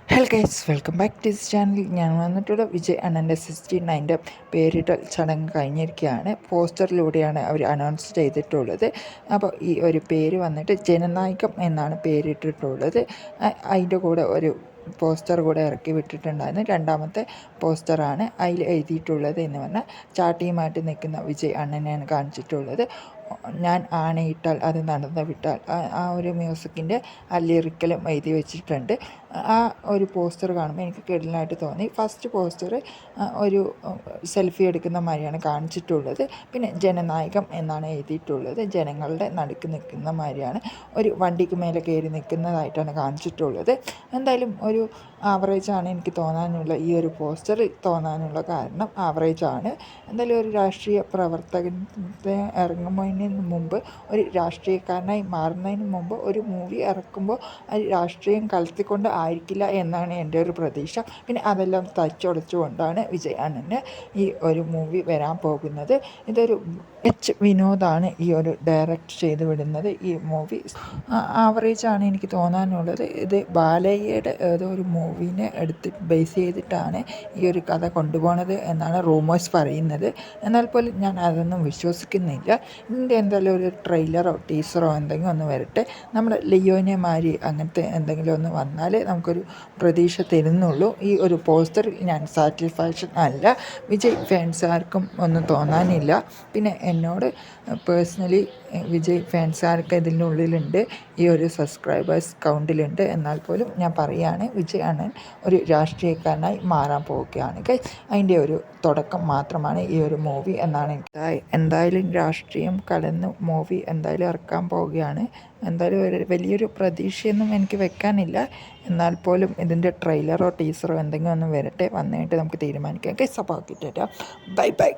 Hello guys, welcome back to this channel. ഞാൻ വന്നിട്ടുള്ള വിജയ് അണ്ണൻ്റെ 69ൻ്റെ പേരിടൽ ചടങ്ങ് കഴിഞ്ഞിരിക്കുകയാണ്. പോസ്റ്ററിലൂടെയാണ് അവർ അനൗൺസ് ചെയ്തിട്ടുള്ളത്. അപ്പോൾ ഈ ഒരു പേര് വന്നിട്ട് ജനനായകം എന്നാണ് പേരിട്ടിട്ടുള്ളത്. അതിൻ്റെ കൂടെ ഒരു പോസ്റ്റർ കൂടെ ഇറക്കി വിട്ടിട്ടുണ്ടായിരുന്നു. രണ്ടാമത്തെ പോസ്റ്ററാണ്. അതിൽ എഴുതിയിട്ടുള്ളത് എന്ന് പറഞ്ഞാൽ ചാട്ടിയുമായിട്ട് നിൽക്കുന്ന വിജയ് അണ്ണനെയാണ് കാണിച്ചിട്ടുള്ളത്. ഞാൻ ആണയിട്ടാൽ അത് നടന്നു വിട്ടാൽ ആ ഒരു മ്യൂസിക്കിൻ്റെ ആ ലിറിക്കലും എഴുതി വെച്ചിട്ടുണ്ട്. ആ ഒരു പോസ്റ്റർ കാണുമ്പോൾ എനിക്ക് കിടലായിട്ട് തോന്നി. ഫസ്റ്റ് പോസ്റ്റർ ഒരു സെൽഫി എടുക്കുന്ന മാതിരിയാണ് കാണിച്ചിട്ടുള്ളത്. പിന്നെ ജനനായകം എന്നാണ് എഴുതിയിട്ടുള്ളത്. ജനങ്ങളുടെ നടുക്ക് നിൽക്കുന്ന മാതിരിയാണ്, ഒരു വണ്ടിക്ക് മേലെ കയറി നിൽക്കുന്നതായിട്ടാണ് കാണിച്ചിട്ടുള്ളത്. എന്തായാലും ഒരു ആവറേജാണ് എനിക്ക് തോന്നാനുള്ള, ഈ ഒരു പോസ്റ്ററിൽ തോന്നാനുള്ള കാരണം ആവറേജാണ്. എന്തായാലും ഒരു രാഷ്ട്രീയ പ്രവർത്തകൻ്റെ ഇറങ്ങുന്നതിന് മുമ്പ്, ഒരു രാഷ്ട്രീയക്കാരനായി മാറുന്നതിന് മുമ്പ് ഒരു മൂവി ഇറക്കുമ്പോൾ അത് രാഷ്ട്രീയം കലർത്തിക്കൊണ്ട് ആയിരിക്കില്ല എന്നാണ് എൻ്റെ ഒരു പ്രതീക്ഷ. പിന്നെ അതെല്ലാം തച്ചുടച്ചുകൊണ്ടാണ് വിജയ് അണ്ണൻ്റെ ഈ ഒരു മൂവി വരാൻ പോകുന്നത്. ഇതൊരു വിനോദാണ് ഈ ഒരു ഡയറക്റ്റ് ചെയ്ത് വിടുന്നത്. ഈ മൂവി ആവറേജാണ് എനിക്ക് തോന്നാനുള്ളത്. ഇത് ബാലയ്യയുടെ ഏതോ ഒരു മൂവിനെ ബേസ് ചെയ്തിട്ടാണ് ഈ ഒരു കഥ കൊണ്ടുപോകുന്നത് എന്നാണ് റൂമേഴ്സ് പറയുന്നത്. എന്നാൽ പോലും ഞാൻ അതൊന്നും വിശ്വസിക്കുന്നില്ല. ഇതിൻ്റെ എന്തായാലും ഒരു ട്രെയിലറോ ടീസറോ എന്തെങ്കിലും ഒന്ന് വരട്ടെ. നമ്മുടെ ലിയോനെ മാരി അങ്ങനത്തെ എന്തെങ്കിലും ഒന്ന് വന്നാൽ നമുക്കൊരു പ്രതീക്ഷ തരുന്നുള്ളൂ. ഈ ഒരു പോസ്റ്ററിൽ ഞാൻ സാറ്റിസ്ഫാക്ഷൻ അല്ല. വിജയ് ഫാൻസാർക്കും ഒന്നും തോന്നാനില്ല. പിന്നെ എന്നോട് പേഴ്സണലി വിജയ് ഫാൻസാർക്ക് ഇതിനുള്ളിലുണ്ട്, ഈ ഒരു സബ്സ്ക്രൈബേഴ്സ് കൗണ്ടിലുണ്ട്. എന്നാൽ പോലും ഞാൻ പറയുകയാണ്, വിജയ് അണ്ണൻ ഒരു രാഷ്ട്രീയക്കാരനായി മാറാൻ പോവുകയാണ്. അതിൻ്റെ ഒരു തുടക്കം മാത്രമാണ് ഈ ഒരു മൂവി എന്നാണ്. എന്തായാലും രാഷ്ട്രീയം കലർന്ന് മൂവി എന്തായാലും ഇറക്കാൻ പോവുകയാണ്. എന്തായാലും വലിയൊരു പ്രതീക്ഷയൊന്നും എനിക്ക് വെക്കാനില്ല. എന്നാൽ പോലും ഇതിൻ്റെ ട്രെയിലറോ ടീസറോ എന്തെങ്കിലും ഒന്ന് വരട്ടെ. വന്നിട്ട് നമുക്ക് തീരുമാനിക്കാം. അപ്പോൾ ആക്കിയിട്ട് ബൈ ബൈ.